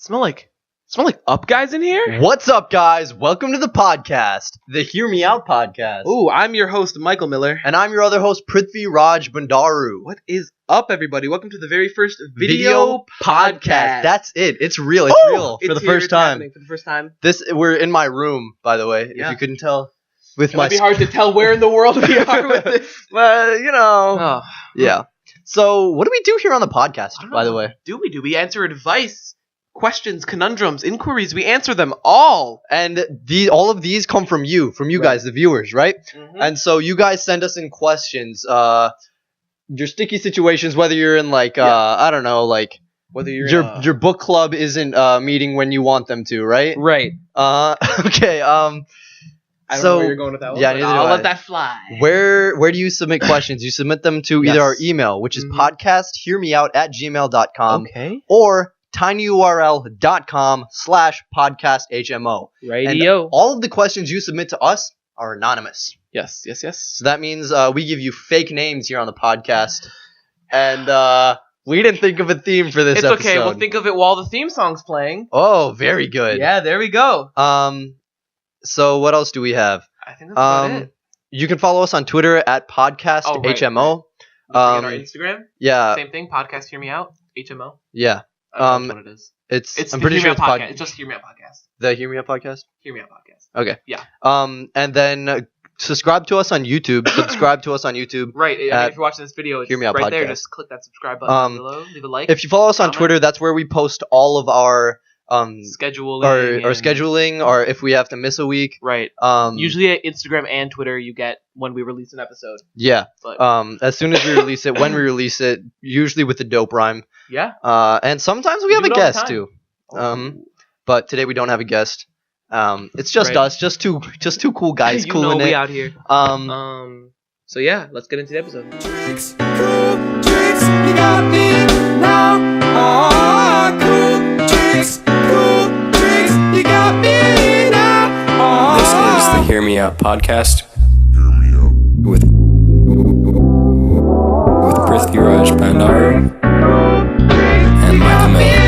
Smell like up guys in here? What's up, guys? Welcome to the podcast, the Hear Me Out podcast. Ooh, I'm your host, Michael Miller. And I'm your other host, Prithvi Raj Bandaru. What is up, everybody? Welcome to the very first video podcast. That's it. It's real. It's real for the first time. For the first time. We're in my room, by the way, if you couldn't tell. It might be hard to tell where in the world we are with this. Well, you know. Yeah. So, what do we do here on the podcast, by the way? We answer advice, questions, conundrums, inquiries. We answer them all. And all of these come from you guys, the viewers, right? Mm-hmm. And so you guys send us in questions, your sticky situations, whether you're in I don't know, like whether your book club isn't meeting when you want them to, right? Right. Okay. I don't know where you're going with that one. Yeah, I'll let that fly. Where do you submit questions? You submit them to either our email, which is podcasthearmeout@gmail.com, or tinyurl.com/podcasthmo. Radio. And all of the questions you submit to us are anonymous. Yes. So that means we give you fake names here on the podcast. And we didn't think of a theme for this episode. It's okay. We'll think of it while the theme song's playing. Oh, very good. Yeah, there we go. So what else do we have? I think that's about it. You can follow us on Twitter at podcasthmo. Our Instagram. Yeah. Same thing. Podcast Hear Me Out. HMO. Yeah. I don't know what it is. I'm pretty sure it's podcast. It's just Hear Me Out podcast. The Hear Me Out podcast. Hear Me Out podcast. Okay. Yeah. And then subscribe to us on YouTube. Right. If you're watching this video, it's Hear Me Out right podcast. there. Just click that subscribe button below. Leave a like. If you follow us on Twitter, that's where we post all of our scheduling, or if we have to miss a week. Right. Usually at Instagram and Twitter, you get when we release an episode. Yeah. But as soon as we release it, when we release it, usually with the dope rhyme. Yeah. And sometimes we have a guest too. But today we don't have a guest. It's just us, just two cool guys, cooling it. We out here. So yeah, let's get into the episode. Tricks, cool tricks, you got me now. Cool tricks, you got me now. This is the Hear Me Out podcast. With Prithvi Raj Bandaru and Michael Miller.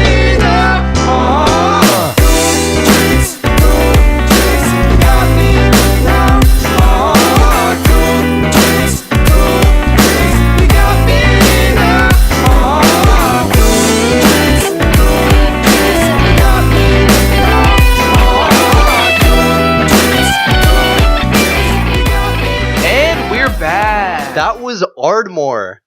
That was Ardmore.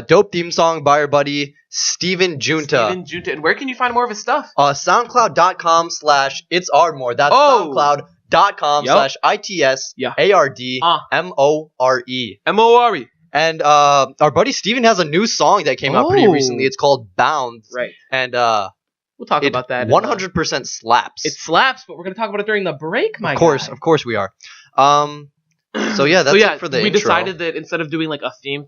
Dope theme song by our buddy Steven Junta. And where can you find more of his stuff? SoundCloud.com/itsardmore. That's SoundCloud.com/ITSARDMORE. MORE. And our buddy Steven has a new song that came out pretty recently. It's called Bound. Right. And we'll talk about that. 100% slaps. It slaps, but we're going to talk about it during the break, my guy. Of course we are. So yeah, that's it for the intro. We decided that instead of doing like a theme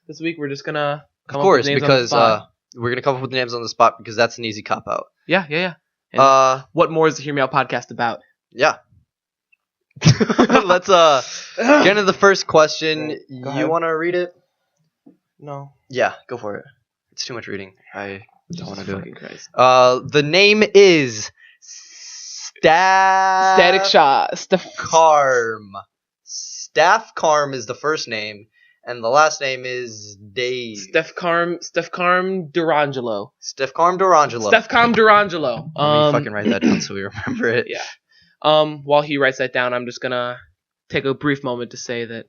this week, we're just gonna come up with names on the because spot. We're gonna come up with names on the spot because that's an easy cop out. Yeah. And what more is the Hear Me Out podcast about? Yeah. Let's get into the first question. You want to read it? No. Yeah, go for it. It's too much reading. I don't want to do it. Christ. The name is Static Shot. Carm. Staff Carm is the first name, and the last name is Dave. Steph Carm Durangelo. Steph Carm Durangelo. Let me fucking write that down so we remember it. Yeah. While he writes that down, I'm just gonna take a brief moment to say that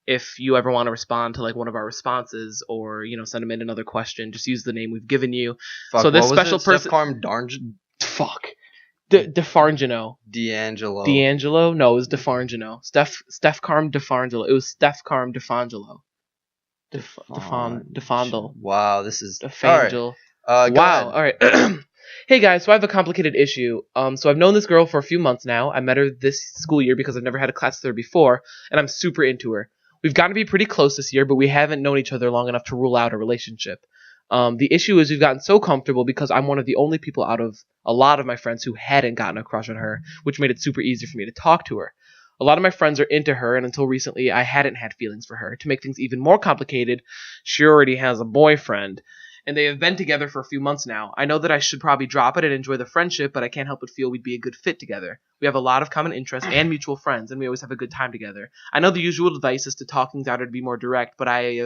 if you ever want to respond to like one of our responses or send him in another question, just use the name we've given you. Fuck, so this what was special it? person. Steph Carm Fuck. D'Angelo. No, it was D'Angelo. Steph Carm D'Angelo. It was Steph Carm D'Angelo. Defondle. Wow, this is Defangel. All right. Wow. All right. Hey guys, so I have a complicated issue. So I've known this girl for a few months now. I met her this school year because I've never had a class with her before, and I'm super into her. We've gotten to be pretty close this year, but we haven't known each other long enough to rule out a relationship. The issue is we've gotten so comfortable because I'm one of the only people out of a lot of my friends who hadn't gotten a crush on her, which made it super easy for me to talk to her. A lot of my friends are into her, and until recently, I hadn't had feelings for her. To make things even more complicated, she already has a boyfriend. and they have been together for a few months now. I know that I should probably drop it and enjoy the friendship, but I can't help but feel we'd be a good fit together. We have a lot of common interests and mutual friends, and we always have a good time together. I know the usual advice is to talk things out or to be more direct, but I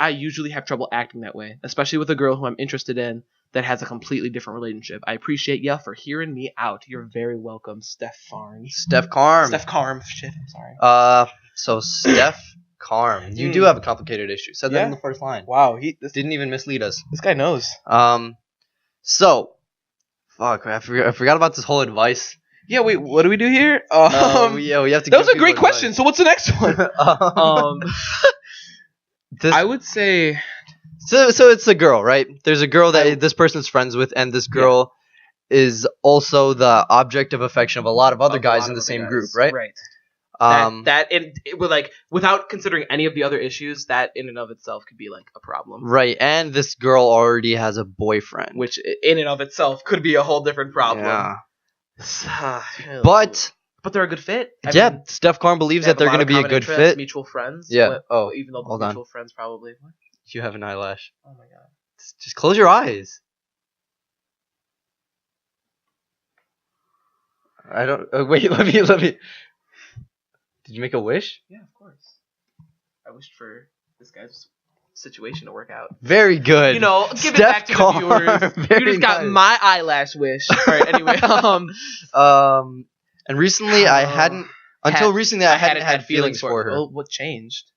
usually have trouble acting that way, especially with a girl who I'm interested in that has a completely different relationship. I appreciate ya for hearing me out. You're very welcome, Steph Farn. Steph Carm. Steph Carm. Shit, I'm sorry. So Steph Carm. You do have a complicated issue. Said that in the first line. Wow, This didn't even mislead us. this guy knows. So, fuck, I forgot about this whole advice. Yeah, wait, what do we do here? Yeah, we have to. That was a great question. So what's the next one? I would say. So it's a girl, right? There's a girl that this person's friends with, and this girl is also the object of affection of a lot of other guys in the same group, right? Right. Without considering any of the other issues, that in and of itself could be like a problem. Right, and this girl already has a boyfriend, Which in and of itself could be a whole different problem. Yeah. But they're a good fit. I mean, Steph Carm believes that they're going to be a good fit. Mutual friends. Yeah. Even though hold they're on. mutual friends probably. What? You have an eyelash. Oh my god. Just close your eyes. I don't. Wait. Let me. Did you make a wish? Yeah, of course. I wished for this guy's situation to work out. Very good. You know, give Steph it back to Carm. the viewers. You just got my eyelash wish. All right. Anyway. And recently I hadn't. Until recently I hadn't had feelings for her. Well, what changed?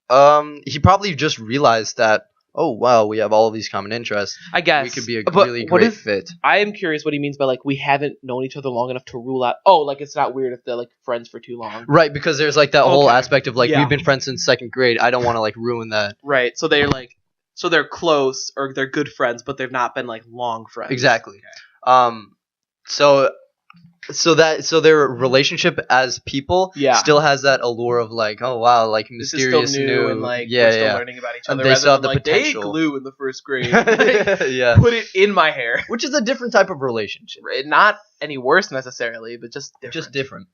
He probably just realized that. Oh wow, we have all of these common interests. I guess we could be a really great fit. I am curious what he means by like we haven't known each other long enough to rule out. Oh, like it's not weird if they're like friends for too long. Right, because there's like that whole Okay. aspect of like Yeah. we've been friends since second grade. I don't want to like ruin that. Right. So they're close or they're good friends, but they've not been like long friends. Exactly. So their relationship as people still has that allure of like, oh wow, like This mysterious is still new and like we're still learning about each And other. they still have rather the than, like, potential. They glue in the first grade. Like, Yeah. Put it in my hair. Which is a different type of relationship. Not any worse necessarily, but just different. Just different.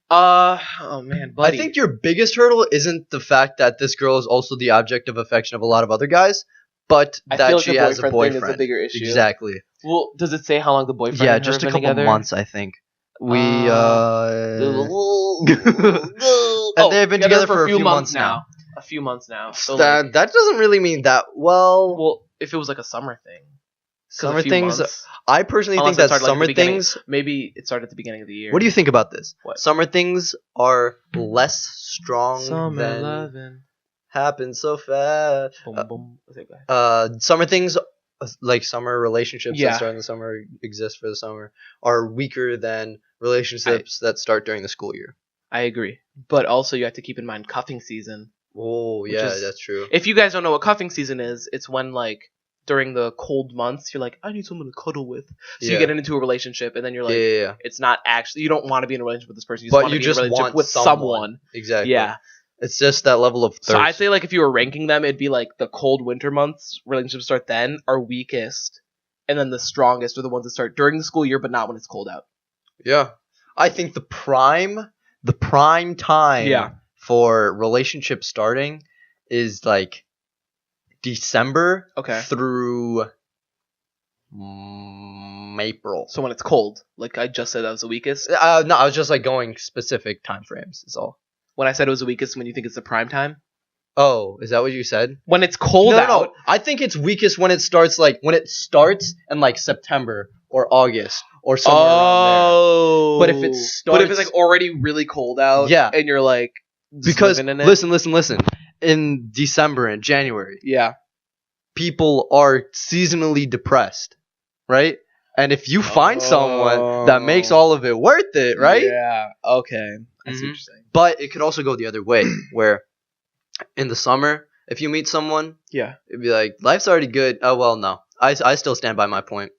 Oh man, buddy. I think your biggest hurdle isn't the fact that this girl is also the object of affection of a lot of other guys, but I that feel like she the has a boyfriend thing boyfriend. is a bigger issue. Exactly. Well, does it say how long the boyfriend? Yeah, and her just a have couple been together? months, I think. We and they've been together for a few months now. A few months now. So That doesn't really mean that well. well, if it was like a summer thing. 'Cause Summer a few things. months, I personally unless think it that started, like, summer at the beginning- things. Maybe it started at the beginning of the year. What do you think about this? What? Summer things are less strong Summer than lovin'. happen so fast. Boom, boom. Okay, go ahead. Summer things, like summer relationships Yeah. that start in the summer, exist for the summer, are weaker than relationships that start during the school year. I agree, but also you have to keep in mind cuffing season. Oh, yeah, is- that's true. If you guys don't know what cuffing season is, it's when like during the cold months you're like, I need someone to cuddle with. So you Yeah. get into a relationship and then you're like, yeah. it's not actually you don't want to be in a relationship with this person. You just But want to you be just in a relationship want with someone. Exactly. Yeah. It's just that level of thirst. So I'd say like if you were ranking them, it'd be like the cold winter months relationships start then are weakest, and then the strongest are the ones that start during the school year, but not when it's cold out. Yeah. I think the prime time for relationship starting is like December through April. So when it's cold, like I just said, that was the weakest. No, I was just like going specific time frames. Is all. When I said it was the weakest, when you think it's the prime time. Oh, is that what you said? When it's cold out. No. I think it's weakest when it starts in like September or August or somewhere around there. But if it starts, but if it's like already really cold out, and you're like, because living in it, listen, in December and January, people are seasonally depressed, right? And if you find someone that makes all of it worth it, right? Yeah. Okay. I see what you're saying. But it could also go the other way, where in the summer, if you meet someone, it'd be like, life's already good. Oh, well, no. I still stand by my point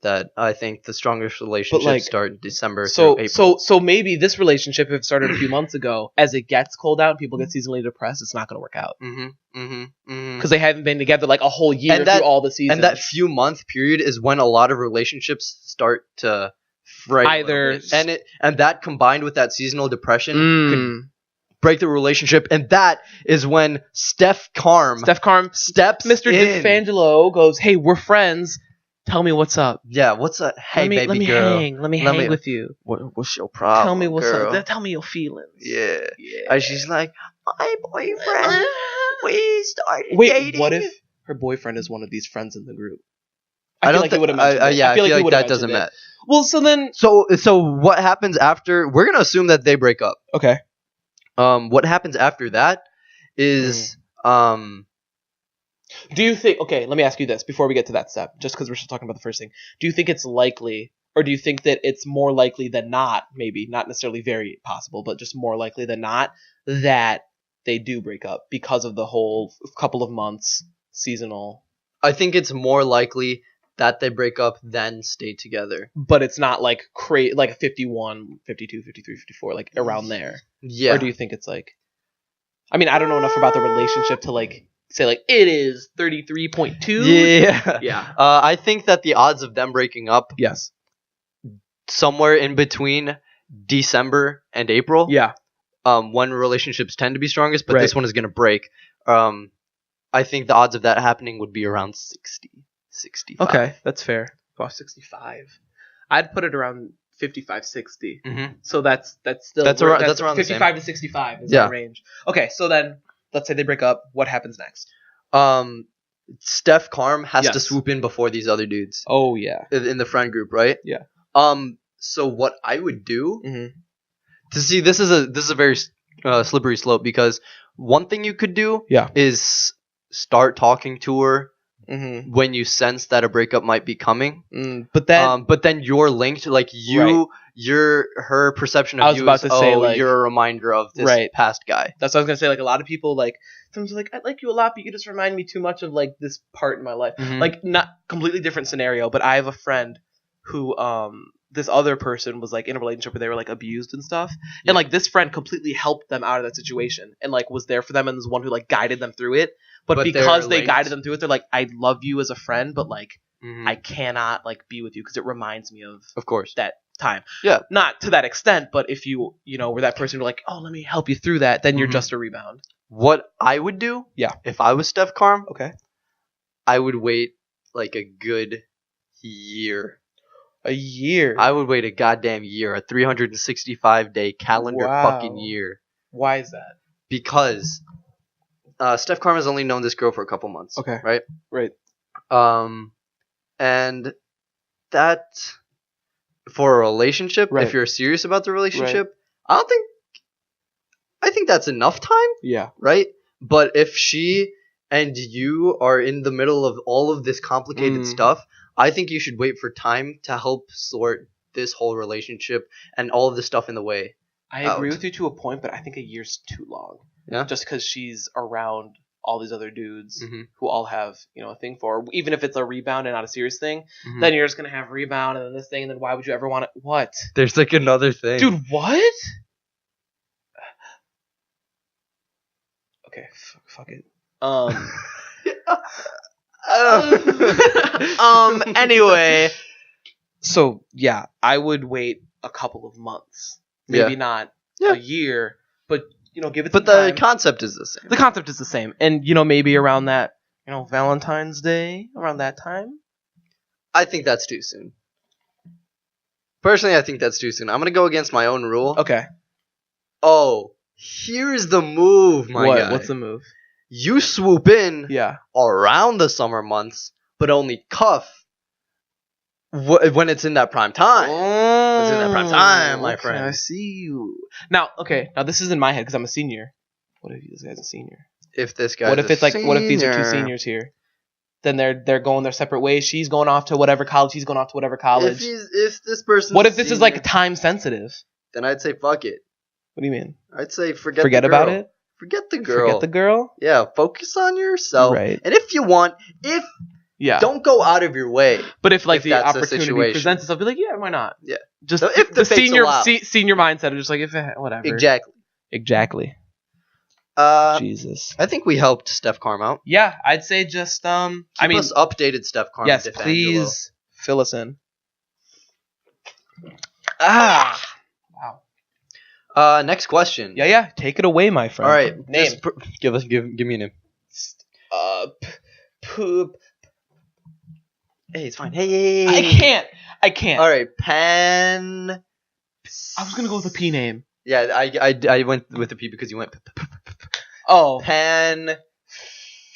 that I think the strongest relationships start in December through April. So maybe this relationship, if it started a few months ago, as it gets cold out and people get seasonally depressed, it's not going to work out. Because they haven't been together like a whole year through all the seasons. And that few month period is when a lot of relationships start to fray. And that combined with that seasonal depression could break the relationship, and that is when Steph Carm steps Mr. in. DeFangelo goes, "Hey, we're friends. Tell me what's up. Yeah, what's up? Hey, let me girl. hang. Let me hang with you. What's your problem? Tell me what's girl? up. Tell me your feelings." Yeah. And she's like, my boyfriend. We started dating. What if her boyfriend is one of these friends in the group? I feel like he would have mentioned it. Yeah, I feel like that mentioned doesn't it. matter. Well, so then... So what happens after... We're going to assume that they break up. Okay. What happens after that is... Do you think... Okay, let me ask you this before we get to that step, just because we're still talking about the first thing. Do you think it's likely, or do you think that it's more likely than not, maybe, not necessarily very possible, but just more likely than not, that they do break up because of the whole couple of months seasonal? I think it's more likely that they break up than stay together. But it's not like like a 51, 52, 53, 54, like around there. Yeah. Or do you think it's like... I mean, I don't know enough about the relationship to like say like it is 33.2. Yeah. Yeah. I think that the odds of them breaking up Yes. somewhere in between December and April. Yeah. When relationships tend to be strongest, but Right. this one is going to break. I think the odds of that happening would be around 65. Okay, that's fair. Gosh, 65. I'd put it around 55, 60. Mm-hmm. So that's still That's around the same. 55 to 65 is Yeah. the range. Okay, so then let's say they break up. What happens next? Steph Carm has to Yes. swoop in before these other dudes Oh yeah. in the friend group, right? Yeah. So what I would do Mm-hmm. to see this is a very slippery slope, because one thing you could do Yeah. is start talking to her Mm-hmm. when you sense that a breakup might be coming. But then But then you're linked, like Right. her perception I of was you about is, to say, oh, like- you're a reminder of this Right. past guy. that's what I was gonna say. Like a lot of people, like sometimes are like, I like you a lot, but you just remind me too much of like this part in my life. Mhm. Like not completely different scenario, but I have a friend who this other person was like in a relationship where they were like abused and stuff, Yeah. and like this friend completely helped them out of that situation and like was there for them and was one who like guided them through it. But But because they're they linked. guided them through it, they're like, I love you as a friend, but like Mhm. I cannot like be with you because it reminds me of Of course. that time. Yeah. Not to that extent, but if you were that person who were like, oh, let me help you through that, then you're Mhm. just a rebound. What I would do, Yeah. if I was Steph Carm, Okay. I would wait like a good year. A year. I would wait a goddamn year, a 365-day calendar Wow. fucking year, Why is that? because Steph Carm has only known this girl for a couple months. Okay. Right. Right. And that for a relationship, Right. if you're serious about the relationship, I think that's enough time, Yeah. right? But if she and you are in the middle of all of this complicated stuff, I think you should wait for time to help sort this whole relationship and all of the stuff in the way. I agree Out. with you to a point, but I think a year's too long. Yeah? Just because she's around all these other dudes Mhm. who all have, a thing for her. Even if it's a rebound and not a serious thing, Mhm. then you're just going to have rebound and then this thing, and then why would you ever want it? What? There's like another thing. Dude, what? Okay, fuck it. Anyway. So, yeah, I would wait a couple of months. Maybe Yeah. not Yeah. a year, but, give it But some the time. concept is the same. The concept is the same. And, maybe around that, Valentine's Day, around that time. I think that's too soon. Personally, I think that's too soon. I'm going to go against my own rule. Okay. Oh, here's the move, my guy. What's the move? You swoop in Yeah. around the summer months, but only cuff when it's in that prime time. It's in that prime time, my friend. I see you. Now, this is in my head because I'm a senior. What if this guy's a senior? If this guy, What if it's like, what if these are two seniors here? Then they're going their separate ways. She's going off to whatever college. He's going off to whatever college. If this person, What if this is like time sensitive? Then I'd say fuck it. What do you mean? I'd say forget the about girl. it? Forget the girl. Forget the girl? Yeah, focus on yourself. Right. And if you want, Yeah. don't go out of your way. But if like if the that's the opportunity situation. presents itself, be like, yeah, why not? Yeah. Just So if the fates senior allow. senior mindset of just like whatever. Exactly. Exactly. I Jesus. think we helped Steph Carm out. Yeah, I'd say just Keep us updated, Steph Carm. yes, DeFangelo. please fill us in. Ah. Next question. Yeah. Take it away, my friend. All right. Name. Give me a name. Poop. Hey, it's fine. Hey. I can't. All right. Pan. I was gonna go with a P name. Yeah, I went with the P because you went. Oh. Panic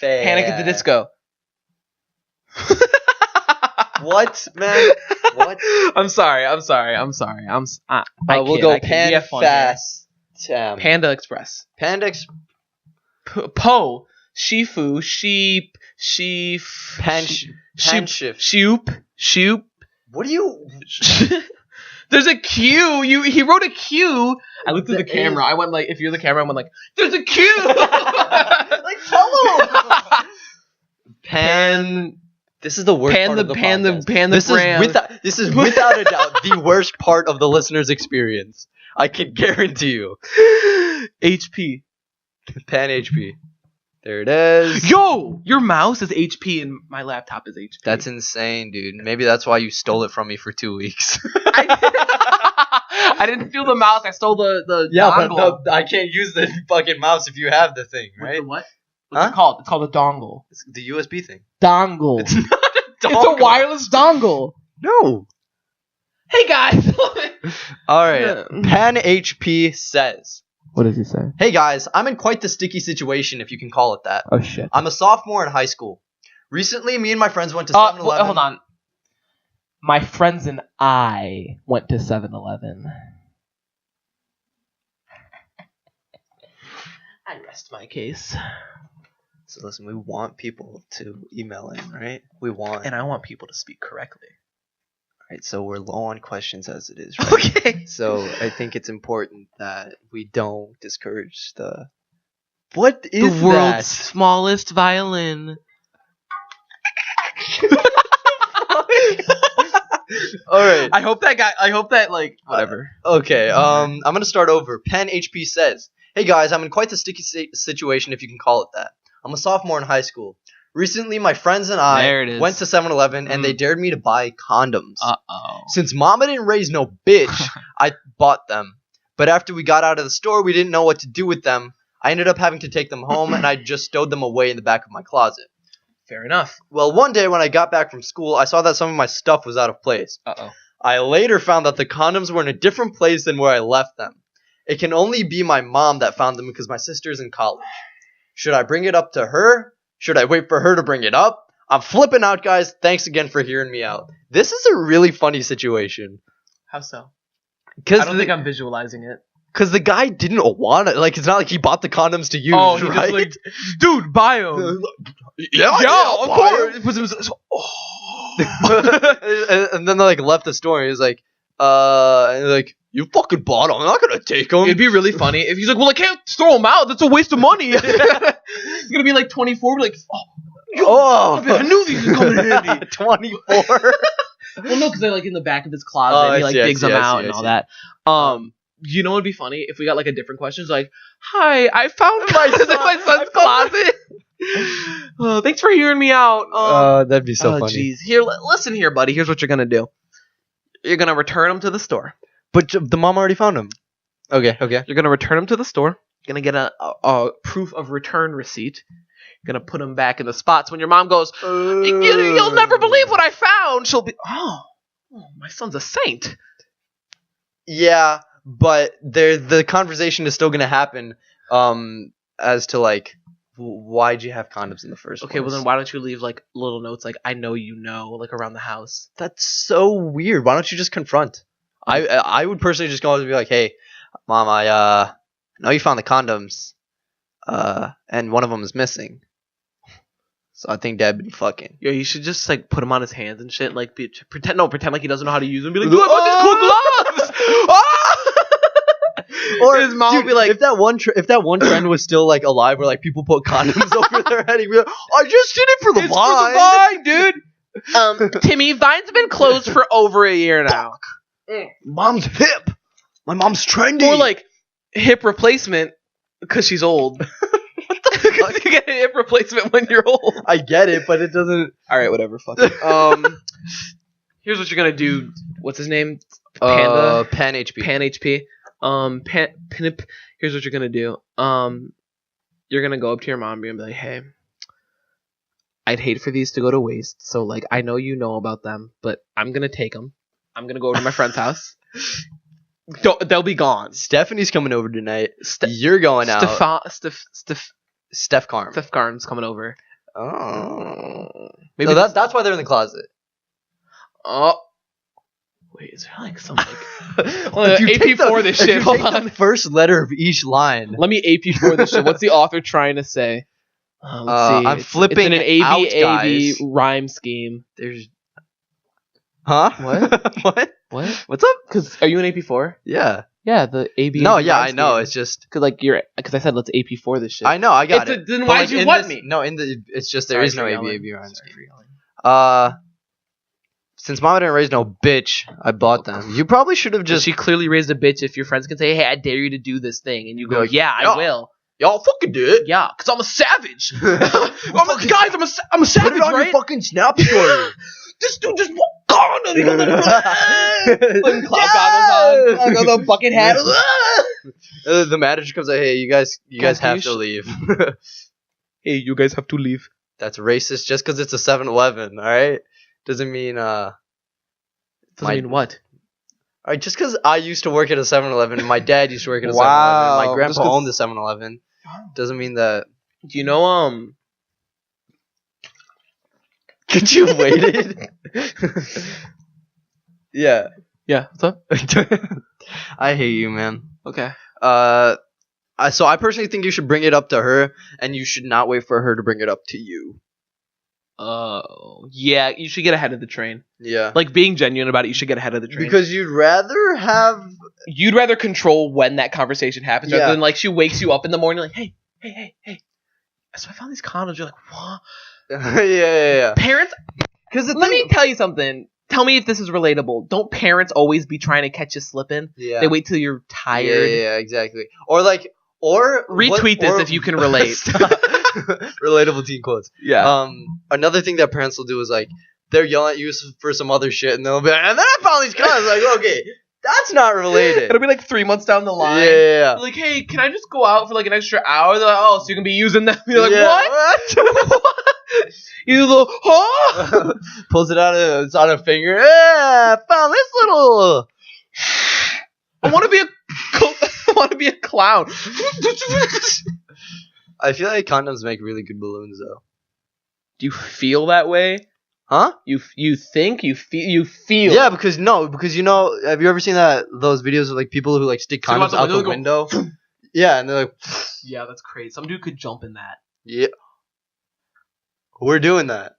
Panic at the Disco. What, man? What? I'm sorry. I We'll kid, go I kid. We have fun here. Pan-fast. Panda Express. Po. Shifu. Sheep. Shoop. What do you? There's a Q. He wrote a Q. I looked at the camera. I went like, if you're the camera, I went like, there's a Q. Like, tell him. Pan. This is the worst part of the podcast. This is without a doubt the worst part of the listener's experience. I can guarantee you. HP. Pan HP. There it is. Yo, your mouse is HP and my laptop is HP. That's insane, dude. Maybe that's why you stole it from me for 2 weeks. I didn't steal the mouse. I stole the dongle. But I can't use the fucking mouse if you have the thing, right? What? What's it called? It's called a dongle. It's the USB thing. Dongle. It's not a dongle. It's a wireless dongle. No. Hey guys. All right. Pan HP says. What does he say? Hey guys, I'm in quite the sticky situation, if you can call it that. Oh shit. I'm a sophomore in high school. Recently, me and my friends went to 7-Eleven. Hold on. My friends and I went to 7-Eleven. I rest my case. So listen, we want people to email in, right? And I want people to speak correctly. Right, so we're low on questions as it is, right? Okay. So I think it's important that we don't discourage the... What is the world's that? smallest violin. All right. I hope that like whatever. Okay. I'm gonna start over. Pen HP says, "Hey guys, I'm in quite the sticky situation, if you can call it that. I'm a sophomore in high school. Recently, my friends and I went to 7-Eleven and they dared me to buy condoms. Uh-oh. Since Mama didn't raise no bitch, I bought them. But after we got out of the store, we didn't know what to do with them. I ended up having to take them home, and I just stowed them away in the back of my closet. Fair enough. Well, one day when I got back from school, I saw that some of my stuff was out of place. Uh-oh. I later found that the condoms were in a different place than where I left them. It can only be my mom that found them because my sister's in college. Should I bring it up to her? Should I wait for her to bring it up? I'm flipping out, guys. Thanks again for hearing me out." This is a really funny situation. How so? I I don't think I'm visualizing it. Because the guy didn't want it. Like, it's not like he bought the condoms to use, he right? just like, dude, buy them. Yeah, of course. And then they like left the store. And he's like, and like, "You fucking bought them. I'm not gonna take them." It'd be really funny if he's like, "Well, I can't throw them out. That's a waste of money." He's gonna be like 24, like, I knew these were coming in handy. 24. Well, no, because they're like in the back of his closet. And he like digs them out and all that. You know what'd be funny if we got like a different question? It's like, "Hi, I found my son's closet. Thanks for hearing me out." That'd be so funny. Jeez. Here, listen here, buddy. Here's what you're gonna do. You're gonna return them to the store. But the mom already found him. Okay. You're gonna return them to the store. You're gonna get a proof of return receipt. You're gonna put them back in the spots. When your mom goes, "You'll never believe what I found," she'll be, "Oh, my son's a saint." Yeah, but the conversation is still gonna happen. As to like, why'd you have condoms in the first place? Okay, well then why don't you leave like little notes like, "I know you know," like around the house? That's so weird. Why don't you just confront? I would personally just go and be like, "Hey, Mom, I know you found the condoms, and one of them is missing. So I think Dad been fucking." Yeah, you should just like put them on his hands and shit, like pretend like he doesn't know how to use them. Be like, "Dude, I bought these cool gloves." Or his mom would be like, if that one trend was still like alive, where like people put condoms over their head, he'd be like, "I just did it for the vine, dude." Timmy, Vine's been closed for over a year now. Mom's hip. My mom's trendy. Or like hip replacement because she's old. What the fuck? You get a hip replacement when you're old. I get it, but it doesn't. All right, whatever. Fuck it. Here's what you're gonna do. What's his name? Panda. Pan HP. Pan HP. Here's what you're gonna do. You're gonna go up to your mom and be like, hey, I'd hate for these to go to waste. So like, I know you know about them, but I'm gonna take them. I'm gonna go over to my friend's house. They'll be gone. Stephanie's coming over tonight. You're going out. Steph Carm. Steph Carm's coming over. Oh. Maybe So that's why they're in the closet. Oh. Wait, is there like some like If you AP4 this shit? If you Hold take on. the first letter of each line. Let me AP4 this shit. What's the author trying to say? Let's see. I'm flipping it's an out, AB guys. rhyme scheme. There's. Huh? What? What? What's up? Because are you an AP4? Yeah. Yeah, the AB. No, yeah, I rhyme know. scheme. It's just. Because I said let's AP4 this shit. I know, I got it. Then But, why like, did you in want this- me? No, it's just there Sorry is no for AB yelling. rhyme Sorry for scheme. yelling. Since Mama didn't raise no bitch, I bought them. You probably should have just. She clearly raised a bitch. If your friends can say, "Hey, I dare you to do this thing," and you go, Like, "Yeah, I yeah. will." Y'all fucking do it. Yeah, because I'm a savage. Guys, I'm a savage, Put it on right? your fucking Snap story. This dude just walked on and he goes, putting cloud goggles on, got the bucket hat. The manager comes like, hey, you guys have to leave. Hey, you guys have to leave. That's racist just because it's a 7-Eleven, all right? Doesn't mean Doesn't mean what? all right, just because I used to work at a 7-Eleven, my dad used to work at a Wow. 7-Eleven, my Just grandpa 'cause- owned the 7-Eleven, doesn't mean that. Do you know Could you have waited? Yeah. Yeah, what's up? I hate you, man. Okay. So I personally think you should bring it up to her, and you should not wait for her to bring it up to you. Yeah, you should get ahead of the train. Yeah. Like being genuine about it, you should get ahead of the train. Because you'd rather have. You'd rather control when that conversation happens Yeah. rather than like she wakes you up in the morning like, hey. So I found these condoms. You're like, what? yeah. Parents, let me tell you something. Tell me if this is relatable. Don't parents always be trying to catch you slipping? Yeah. They wait till you're tired. Yeah, exactly. Or Retweet this if you can relate. Relatable teen quotes. Yeah. Another thing that parents will do is like they're yelling at you for some other shit, and they'll be, and then I found these guys. Like, okay, that's not related. It'll be like 3 months down the line. Yeah. They're like, hey, can I just go out for like an extra hour? They're like, oh, so you can be using them. You're like, what? What? You little, huh? Pulls it out of it's on a finger. Yeah, I found this little. I want to be a clown. I feel like condoms make really good balloons, though. Do you feel that way? Huh? You think you feel? Yeah, because you know, have you ever seen those videos of like people who like stick So condoms out the window? Yeah, and they're like, Yeah, that's crazy. Some dude could jump in that. yeah, we're doing that.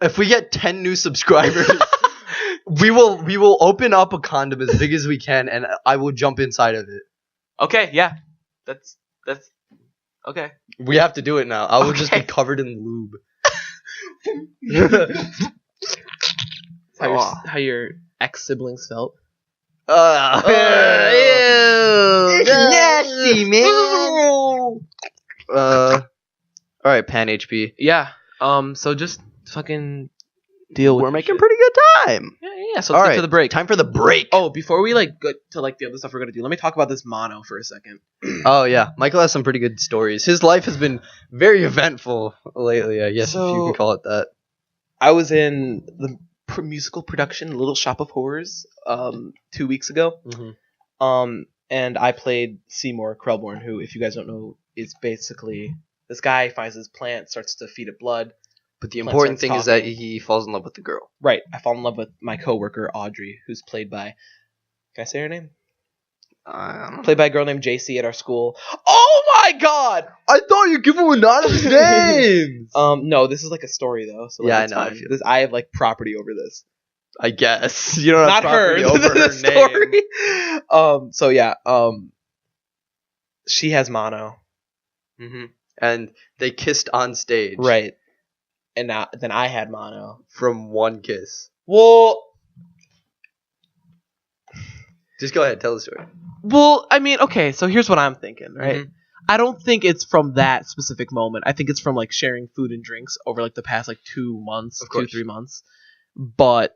If we get 10 new subscribers, we will open up a condom as big as we can, and I will jump inside of it. Okay, yeah, that's okay. We have to do it now. I will just be Okay. covered in lube. How your ex siblings felt? Ew. Nasty, man. All right, Pan HP. Yeah. So just fucking deal with. We're your making shit. pretty good time. Yeah. So All let's right, get to the break. Time for the break. Oh, before we like go to like the other stuff we're gonna do, let me talk about this mono for a second. Oh yeah, Michael has some pretty good stories. His life has been very eventful lately, I guess, if you So- can call it that. I was in the musical production Little Shop of Horrors 2 weeks ago. Mhm. And I played Seymour Krelborn, who, if you guys don't know, is basically this guy finds his plant, starts to feed it blood. But the Plant important starts thing is that talking. he falls in love with the girl. Right. I fall in love with my coworker Audrey, who's played by. Can I say her name? Played by a girl named JC at our school. Oh my God! I thought you give him anonymous names. No, this is like a story though. So like, Yeah, I it's know, I fine. feel I have like property over this. I guess you don't have Not her. property over the her name. story. So yeah. She has mono. Mm-hmm. And they kissed on stage. Right. And then I had mono. From one kiss. Well, Just go ahead, tell the story. I mean, okay. So here's what I'm thinking, right? Mhm. I don't think it's from that specific moment. I think it's from like sharing food and drinks over like the past like 2 months, Of course. 2-3 months. But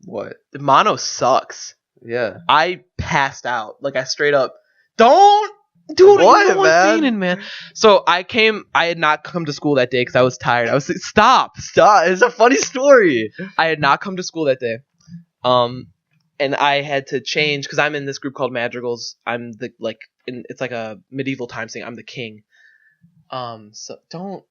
What? Mono sucks. Yeah. I passed out. Like, I straight up, don't, dude, What, you know man? Feeling, man. So I had not come to school that day because I was tired. I was like, stop. It's a funny story. I had not come to school that day. And I had to change because I'm in this group called Madrigals. I'm the, like, it's like a medieval times thing. I'm the king. So don't.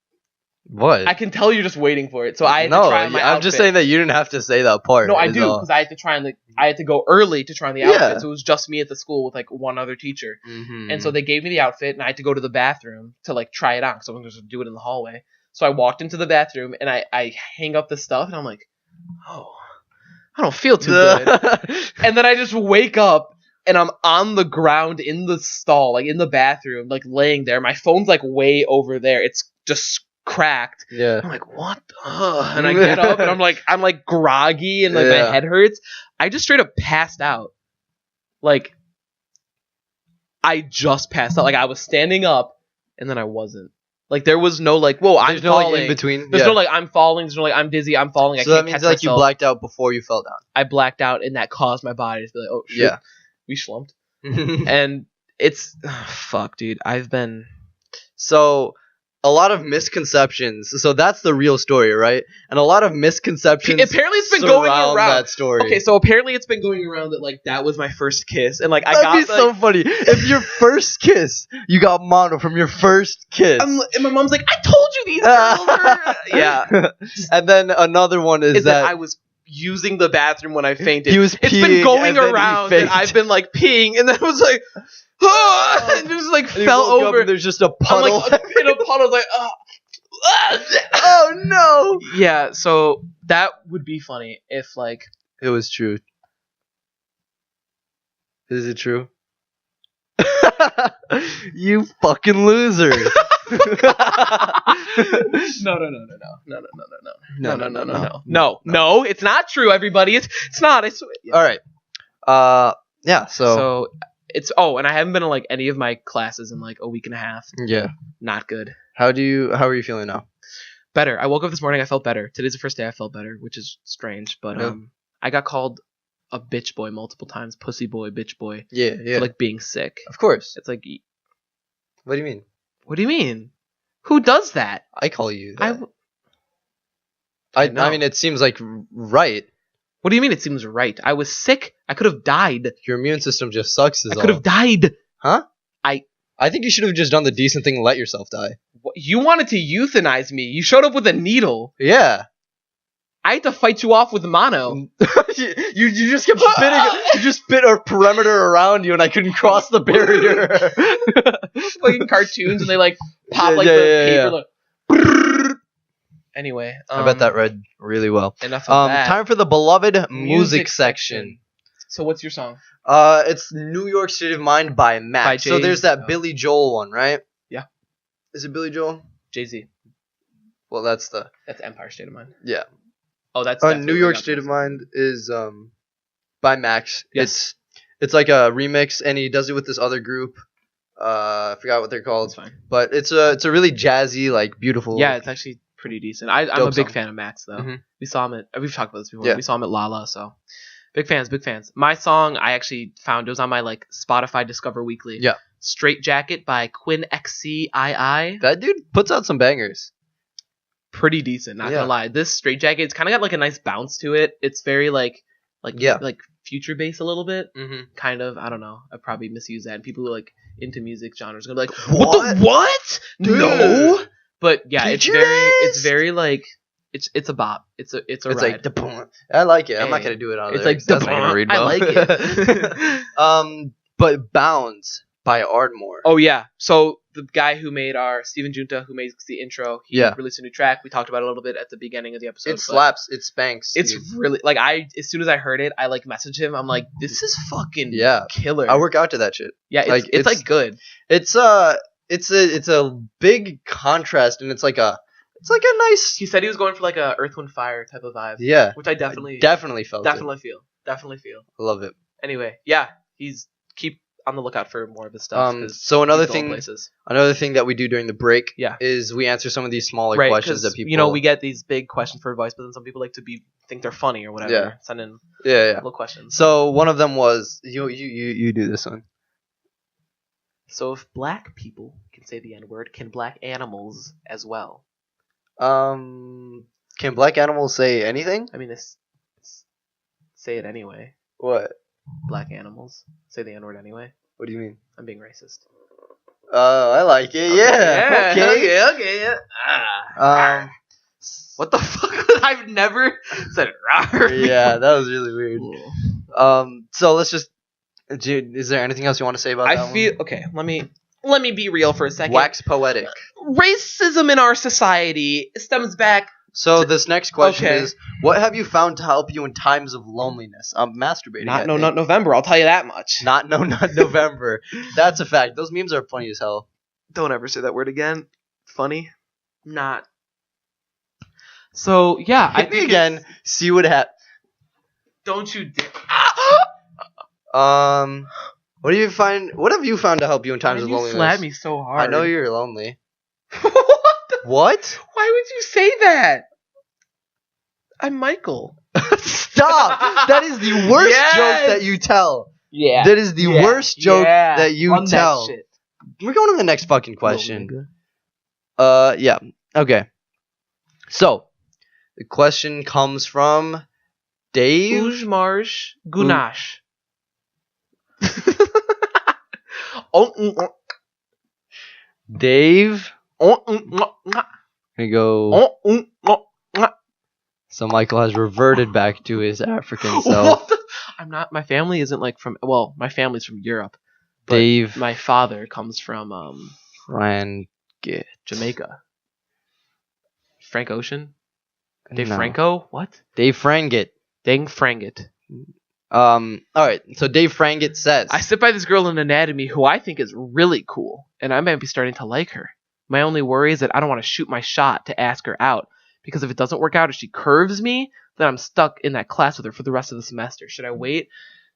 What? I can tell you're just waiting for it. So I had to try on my outfit. I'm just saying that you didn't have to say that part. No, I do, because I had to try on I had to go early to try on the outfit. Yeah. So it was just me at the school with like one other teacher. Mm-hmm. And so they gave me the outfit, and I had to go to the bathroom to like try it on because I wasn't just do it in the hallway. So I walked into the bathroom and I hang up the stuff, and I'm like, oh, I don't feel too good. And then I just wake up and I'm on the ground in the stall, like in the bathroom, like laying there. My phone's like way over there. It's just cracked. Yeah. I'm like, what? And I get up and I'm like groggy and like my head hurts. I just straight up passed out. Like, I just passed out. Like, I was standing up and then I wasn't. Like, there was no like, whoa, I'm falling. Like in between. There's no like, I'm falling. There's no like, I'm dizzy. I'm falling. I so can't that means catch like myself. you blacked out before you fell down. I blacked out, and that caused my body to be like, oh shit, Yeah. we schlumped. And it's fuck, dude. I've been. So a lot of misconceptions. So that's the real story, right? And a lot of misconceptions. Apparently, it's been going around that story. Okay, so apparently it's been going around that like that was my first kiss, and like I That'd got be so funny if your first kiss, you got mono from your first kiss. and my mom's like, I told you these girls are. Yeah. And then another one is that I was using the bathroom when I fainted. He was It's peeing been going and then he around fainted. that I've been like peeing, and then it was like, and it just like and he fell woke up over. and there's just a I'm puddle. like in a puddle, like, oh. Oh no! Yeah, so that would be funny if like It was true. Is it true? You fucking loser! No, it's not true, everybody. It's not. I swear. Yeah. All right. Yeah. So it's and I haven't been in like any of my classes in like a week and a half. Yeah. Not good. How are you feeling now? Better. I woke up this morning. I felt better. Today's the first day I felt better, which is strange. But Yeah. I got called a bitch boy multiple times. Pussy boy, bitch boy. Yeah. For like being sick. Of course. It's like, What do you mean? what do you mean? Who does that? I call you that. I I mean, it seems like right. What do you mean? It seems right. I was sick. I could have died. Your immune system just sucks. I could have died. Huh? I think you should have just done the decent thing and let yourself die. You wanted to euthanize me. You showed up with a needle. Yeah. I had to fight you off with mono. you just kept spitting. You just spit a perimeter around you, and I couldn't cross the barrier. Fucking cartoons, and they like pop Yeah, like yeah, the yeah, paper. yeah. Like, anyway, I bet that read really well. Enough of that. Time for the beloved music section. So what's your song? It's New York State of Mind by Max. By So there's Jay-Z. that Billy Joel one, right? Yeah. Is it Billy Joel? Jay-Z. Well, that's the That's Empire State of Mind. yeah. Oh, that's New York State of Mind is by Max. Yes. It's like a remix, and he does it with this other group. I forgot what they're called. That's fine. But it's a really jazzy, like beautiful. Yeah, it's actually pretty decent. I'm a Dope big song. fan of Max though. Mhm. We saw him at we've talked about this before. Yeah. We saw him at Lala, so big fans. My song I actually found it was on my like Spotify Discover Weekly. Yeah. Straight Jacket by Quinn XCII. That dude puts out some bangers. Pretty decent, not Yeah. gonna lie. This Straight Jacket, it's kind of got like a nice bounce to it. It's very like Yeah. like future bass a little bit. Mm-hmm. Kind of. I don't know. I probably misuse that. And people who are like into music genres are gonna be like, What? what? Dude. No. But yeah, Futurist! it's very like it's a bop. It's a It's ride. like da-boom. I like it. I'm not Hey. gonna do it on It's there, like 'cause that's not gonna da-boom. read I well. like it. But Bounds by Ardmore. Oh yeah. So the guy who made our Steven Junta, who makes the intro, he Yeah. released a new track. We talked about it a little bit at the beginning of the episode. It slaps. It spanks. It's dude. really like as soon as I heard it, I like messaged him. I'm like, this is fucking Yeah. killer. I work out to that shit. Yeah, like, it's like good. It's a big contrast, and it's like a nice. He said he was going for like a Earth, Wind, Fire type of vibe, Yeah. which I definitely Definitely felt it. feel. I love it. Anyway, yeah, keep on the lookout for more of his stuff. So another he's going thing, places. another thing that we do during the break, Yeah. is we answer some of these smaller Right, questions 'cause, that people. you know, we get these big questions for advice, but then some people like to think they're funny or whatever. Yeah. Send in Yeah. little questions. So one of them was you do this one. So if black people can say the N-word, can black animals as well? Can black animals say anything? I mean, say it anyway. What? Black animals say the N-word anyway. What do you mean? I'm being racist. I like it. Yeah. Okay. Yeah. What the fuck? I've never said it. Yeah, that was really weird. So let's just. Is there anything else you want to say about that I feel okay. Let me be real for a second. Wax poetic. Racism in our society stems back. So this next question Okay. is: what have you found to help you in times of loneliness? I'm masturbating. Not November. I'll tell you that much. Not November. That's a fact. Those memes are funny as hell. Don't ever say that word again. Funny. Not. So yeah, I Hit me think again. See what happens. Don't you dare. What do you find? What have you found to help you in times of You loneliness? slapped me so hard. I know you're lonely. What? What? Why would you say that? I'm Michael. Stop! That is the worst Yes! joke that you tell. Yeah. That is the worst joke that you On tell. That shit. We're going to the next fucking question. Little nigga. Yeah. Okay. So, the question comes from Dave. Ujmarsh Gunash. Oh, Dave. oh, Here you go. So Michael has reverted back to his African self. What the? I'm not. My family isn't like from. Well, my family's from Europe. But Dave. My father comes from Frank. Jamaica. Frank Ocean. Dave No. Franco. What? Dave Frangit. Dang Frangit. All right. So Dave Frangit says. I sit by this girl in anatomy who I think is really cool, and I might be starting to like her. My only worry is that I don't want to shoot my shot to ask her out, because if it doesn't work out, if she curves me, then I'm stuck in that class with her for the rest of the semester. Should I wait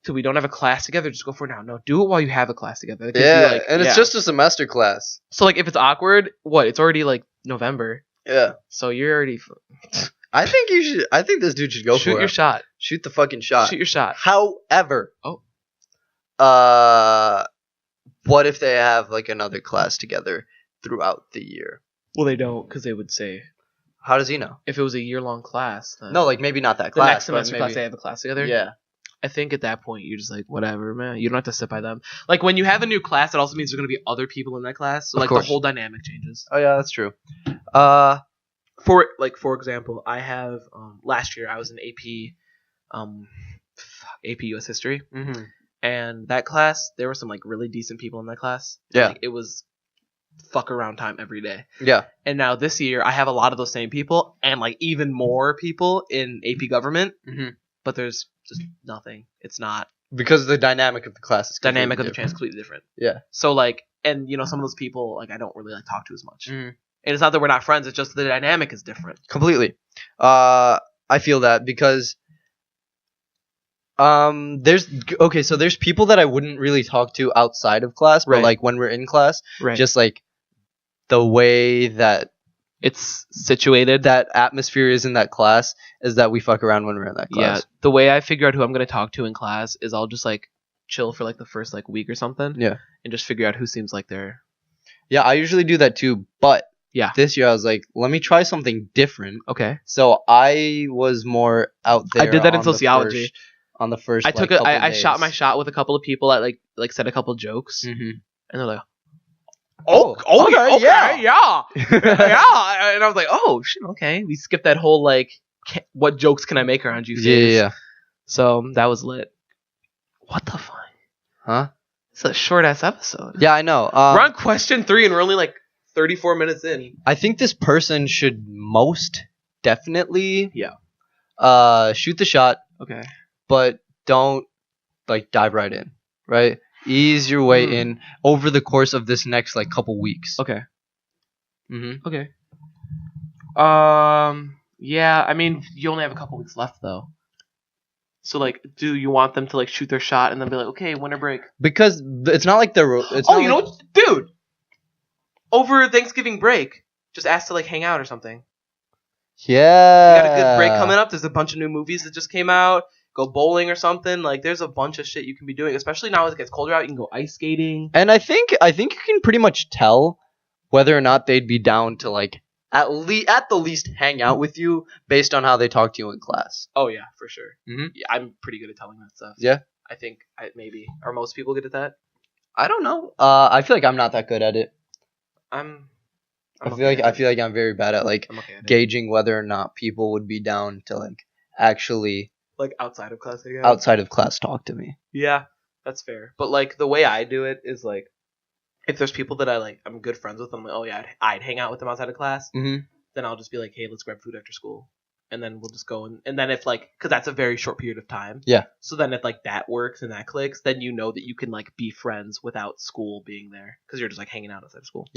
till we don't have a class together? Just go for it now. No, do it while you have a class together. That gives you, and it's just a semester class. so like if it's awkward, what? It's already like November, Yeah. so you're already I think you should. I think this dude should go shoot for your it. shot. Shoot the fucking shot. Shoot your shot. However. Oh. What if they have like another class together throughout the year? Well, they don't, because they would say How does he know? if it was a year-long class, then No, like maybe not that the class. next semester but class maybe, they have a class together. Yeah. I think at that point you're just like, whatever, man. You don't have to sit by them. Like when you have a new class, it also means there's gonna be other people in that class. So Of like course. the whole dynamic changes. Oh yeah, that's true. For example, I have last year I was in AP US History, and that class there were some like really decent people in that class. Yeah. Like, it was fuck around time every day. Yeah. And now this year I have a lot of those same people and like even more people in AP Government, but there's just nothing. It's not Because the dynamic of the class is dynamic of the different. chance completely different. Yeah. So like, and you know, some of those people like I don't really like talk to as much. And it's not that we're not friends; it's just the dynamic is different. Completely. I feel that because there's people that I wouldn't really talk to outside of class, but Right. like when we're in class, Right. just like the way that It's situated. that atmosphere is in that class is that we fuck around when we're in that class. Yeah. The way I figure out who I'm going to talk to in class is I'll just like chill for like the first like week or something. Yeah. And just figure out who seems like they're. Yeah, I usually do that too, but Yeah. this year I was like, let me try something different. Okay. So I was more out there. I did that in on the sociology. on the first, I like, took couple I days. shot my shot with a couple of people that like said a couple jokes, Mhm. and they're like, okay, yeah, yeah. yeah. And I was like, oh shit, okay. We skipped that whole like, what jokes can I make around you? phase. Yeah. So that was lit. What the fuck? Huh? It's a short ass episode. Yeah, I know. We're on question 3 and we're only like 34 minutes in. I think this person should most definitely shoot the shot, Okay. but don't like dive right in, right? Ease your way in over the course of this next like couple weeks. Okay. Mm-hmm. Okay. Yeah, I mean, you only have a couple weeks left though. So like, do you want them to like shoot their shot and then be like, okay, winter break? Because it's not like they're. It's Oh, not you know what, dude? Over Thanksgiving break, just ask to like hang out or something. Yeah. You got a good break coming up. There's a bunch of new movies that just came out. Go bowling or something. Like, there's a bunch of shit you can be doing, especially now as it gets colder out. You can go ice skating. And I think you can pretty much tell whether or not they'd be down to like at the least hang out with you based on how they talk to you in class. Oh yeah, for sure. Mhm. Yeah, I'm pretty good at telling that stuff. Yeah. I think maybe are most people good at that. I don't know. I feel like I'm not that good at it. I I feel like I'm very bad at like I'm okay at it. gauging whether or not people would be down to like actually Like outside of class, I guess. outside of class talk to me. Yeah, that's fair. But like the way I do it is like, if there's people that I'm good friends with, I'm like, oh yeah, I'd hang out with them outside of class. Mm-hmm. Then I'll just be like, hey, let's grab food after school, and then we'll just go and then if like, because that's a very short period of time. Yeah. So then if like that works and that clicks, then you know that you can like be friends without school being there because you're just like hanging out outside of school.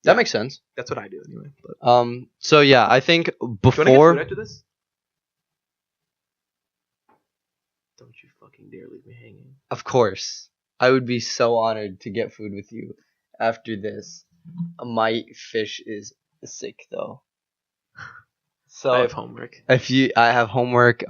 That makes sense. That's what I do anyway. But So yeah, I think do you want to get before. food after this? Don't you fucking dare leave me hanging. Of course, I would be so honored to get food with you after this. My fish is sick though. So I have homework. I have homework.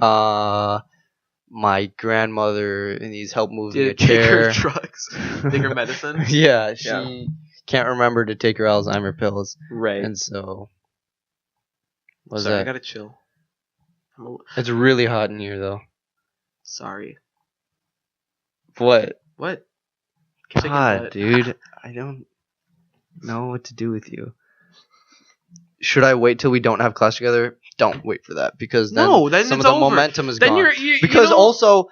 My grandmother needs help moving a Take chair. her drugs. Take her medicine. Yeah, she can't remember to take her Alzheimer pills, Right. and so. What's Sorry, I that? gotta chill. It's really hot in here though. Sorry. What? What? Chicken God, butt. dude, I don't know what to do with you. Should I wait till we don't have class together? Don't wait for that because then, Then some of it's the over. momentum is Then gone. you Because don't- also,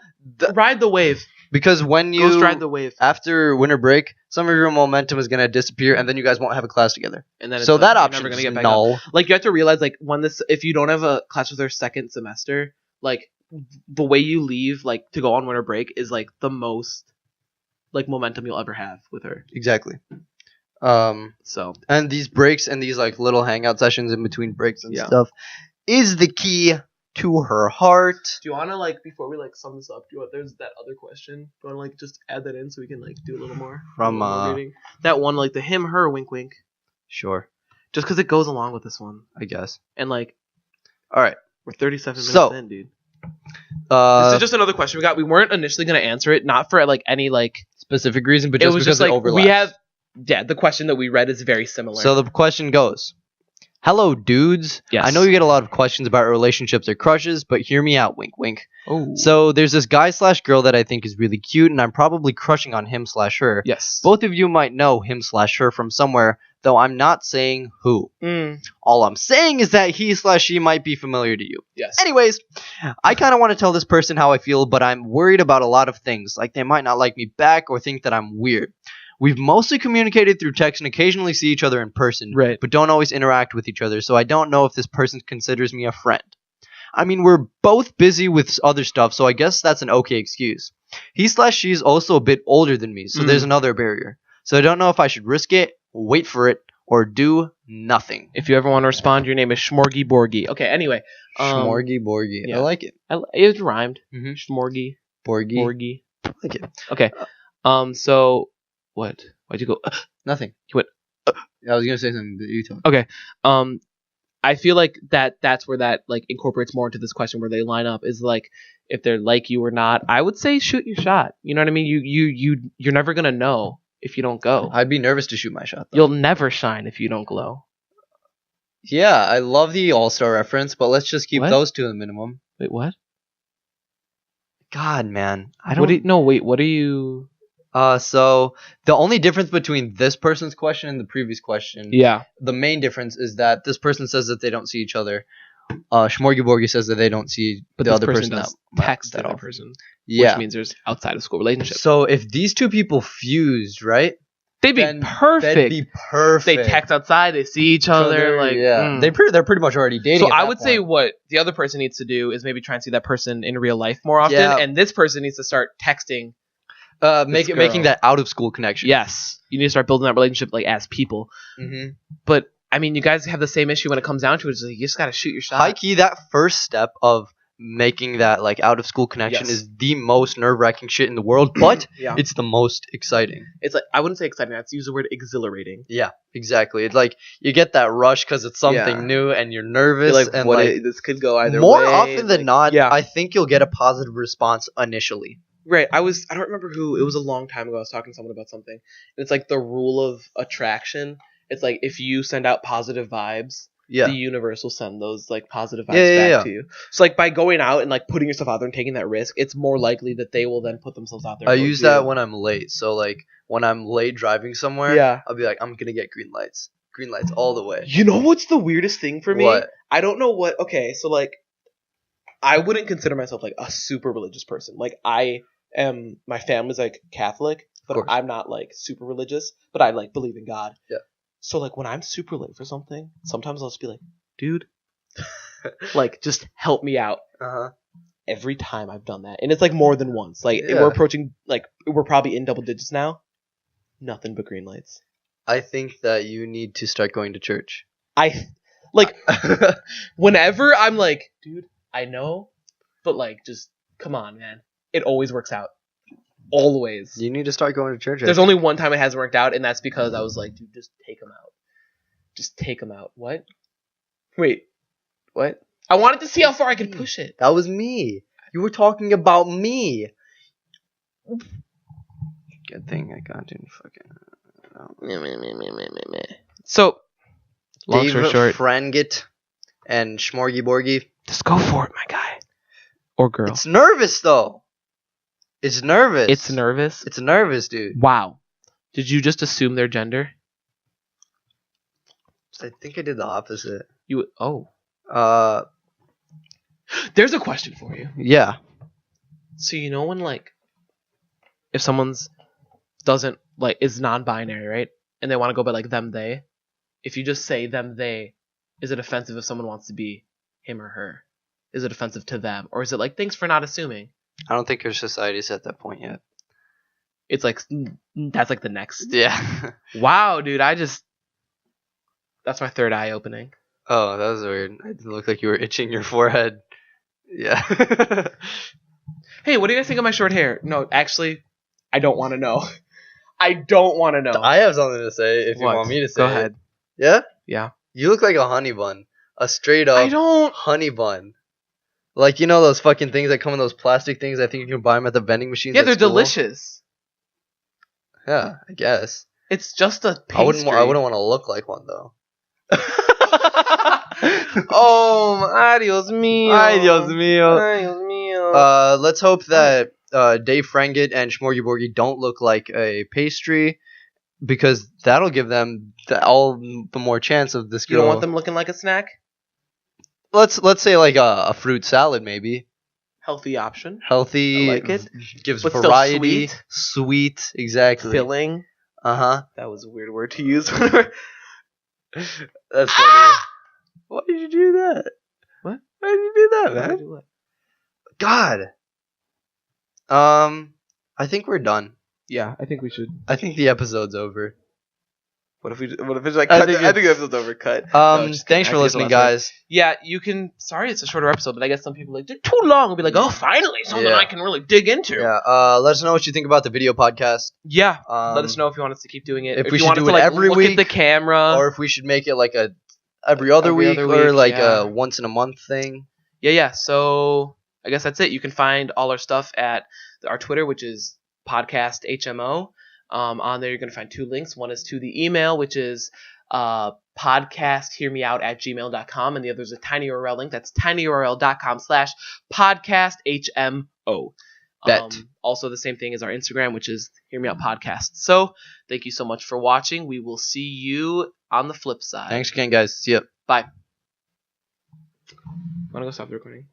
ride the wave. because when Ghost you ride the wave, after winter break, some of your momentum is gonna disappear, and then you guys won't have a class together. and then it's So like, that you're option never gonna is get back null. up. Like you have to realize, like if you don't have a class with her second semester, like the way you leave, like to go on winter break, is like the most like momentum you'll ever have with her. Exactly. So And these breaks and these like little hangout sessions in between breaks and Yeah. stuff is the key to her heart. do you want to like before we like sum this up? There's that other question. Do you want to like just add that in so we can like do a little more From, a little more reading? That one, like the him her wink wink, Sure, just because it goes along with this one, I guess. and like All right. we're 37 minutes So, in, dude. This Uh, is just another question we got. We weren't initially gonna answer it, not for like any like. specific reason, but It just was because just like it overlaps. we have. Yeah, the question that we read is very similar. So the question goes, hello, dudes. Yes. I know you get a lot of questions about relationships or crushes, but hear me out, wink, wink. oh, So there's this guy/girl that I think is really cute, and I'm probably crushing on him/her. yes. Both of you might know him/her from somewhere, though I'm not saying who. All I'm saying is that he/she might be familiar to you. Yes. Anyways, I kind of want to tell this person how I feel, but I'm worried about a lot of things, like they might not like me back or think that I'm weird. We've mostly communicated through text and occasionally see each other in person, Right. but don't always interact with each other, so I don't know if this person considers me a friend. I mean, we're both busy with other stuff, so I guess that's an okay excuse. He/she is also a bit older than me, so there's another barrier. So I don't know if I should risk it, wait for it, or do nothing. If you ever want to respond, your name is Schmorgy Borgy. Okay. Anyway. Schmorgy Borgy. yeah. I like it. It rhymed. Mhm. Schmorgy Borgy. Borgy. I like it. Okay. So what? Why'd you go? Nothing. You went. I was gonna say something, but you talk. I feel like that's where that like incorporates more into this question where they line up is like if they're like you or not. I would say shoot your shot. You know what I mean? You're never gonna know if you don't go. I'd be nervous to shoot my shot, though. You'll never shine if you don't glow. Yeah, I love the All-Star reference, but let's just keep What? those to the minimum. Wait, what? God, man. What are you? So the only difference between this person's question and the previous question, Yeah. the main difference is that this person says that they don't see each other. Schmorgy says that they don't see But the this other person does that text that the other often. person, Yeah. which means there's outside of school relationship. So if these two people fused, right? They'd be then perfect. That'd be perfect. They text outside. They see each other. Like yeah, they're pretty much already dating. So at I that would say point. what the other person needs to do is maybe try and see that person in real life more often, Yeah. and this person needs to start texting. making girl. that out of school connection. Yes, you need to start building that relationship like as people. Mm-hmm. But I mean, you guys have the same issue when it comes down to it. It's like, you just gotta shoot your shot. High key, that first step of making that like out of school connection Yes. is the most nerve-wracking shit in the world, but Yeah. it's the most exciting. It's like, I wouldn't say exciting. Let's use the word exhilarating. Yeah, exactly. It's like you get that rush because it's something Yeah. new and you're nervous. You're like, and what like, this could go either more way. often than like, not, Yeah. I think you'll get a positive response initially. Right. I don't remember who. It was a long time ago. I was talking to someone about something. And it's like the rule of attraction. It's like if you send out positive vibes, Yeah. the universe will send those like positive vibes Yeah, back to you. So like by going out and like putting yourself out there and taking that risk, it's more likely that they will then put themselves out there. I towards use that you. when I'm late. So like when I'm late driving somewhere, Yeah. I'll be like, I'm gonna get green lights. Green lights all the way. You know what's the weirdest thing for me? What? I don't know what. Okay, so like, I wouldn't consider myself like a super religious person. Like my family's like Catholic, but course. I'm not like super religious. But I like believe in God. Yeah. So like when I'm super late for something, sometimes I'll just be like, dude, like just help me out. Uh-huh. Every time I've done that, and it's like more than once. Like Yeah. we're approaching, like we're probably in double digits now. Nothing but green lights. I think that you need to start going to church. I like whenever I'm like, dude, I know, but like, just come on, man. It always works out. Always. You need to start going to church. There's only one time it hasn't worked out, and that's because I was like, dude, just take them out. Just take them out. What? Wait. What? I wanted to see how far I could push it. That was me. You were talking about me. Good thing I got in fucking. So, long Dave story short, Frangit and Schmorgy Borgy. just go for it, my guy. Or girl. It's nervous though. It's nervous. It's nervous. It's nervous, dude. Wow. Did you just assume their gender? I think I did the opposite. There's a question for you. Yeah. So you know when like if someone's doesn't like is non-binary, right? And they want to go by like them they, if you just say them they, is it offensive if someone wants to be him or her? Is it offensive to them, or is it like thanks for not assuming? I don't think our society's at that point yet. It's like that's like the next. Yeah. Wow, dude, that's my third eye opening. Oh, that was weird. It looked like you were itching your forehead. Yeah. Hey, what do you guys think of my short hair? No, actually, I don't want to know. I don't want to know. I have something to say if you What? want me to say Go it. ahead. Yeah? Yeah. You look like a honey bun. A straight I up don't. honey bun. Like, you know those fucking things that come in those plastic things? I think you can buy them at the vending machines. Yeah, at they're school. delicious. Yeah, I guess. It's just a pastry. I wouldn't want to look like one though. Oh, adios mío. Adios mío. Adios mío. Let's hope that Dave Frangit and Schmorgy Borgy don't look like a pastry, because that'll give them all the more chance of this girl. You don't want them looking like a snack? Let's say like a fruit salad, maybe. Healthy option. Healthy. I like it. Gives But still variety. sweet. Sweet, exactly. Filling. Uh-huh. That was a weird word to use. That's funny. Why did you do that? What? Why did you do that, man? God. I think we're done. Yeah, I think we should. I think the episode's over. What if it's like I cut? think I think the episode's over. Cut. Thanks for I think listening, it's the last guys. Yeah, you can. Sorry, it's a shorter episode, but I guess some people are like they're too long. We'll be like, oh, finally something Yeah. I can really dig into. Yeah. Let us know what you think about the video podcast. Yeah. Um, Let us know if you want us to keep doing it. if we you should want us do to it like every look week, at the camera. or if we should make it like a every other week, or week, like yeah. a once in a month thing. Yeah. So I guess that's it. You can find all our stuff at our Twitter, which is podcast HMO. On there, you're going to find two links. One is to the email, which is podcasthearmeout@gmail.com, and the other is a tinyurl link. That's tinyurl.com/podcasthmo. Bet. Also, the same thing as our Instagram, which is Hear Me Out Podcast. So, thank you so much for watching. We will see you on the flip side. Thanks again, guys. See ya. Bye. Want to go stop the recording?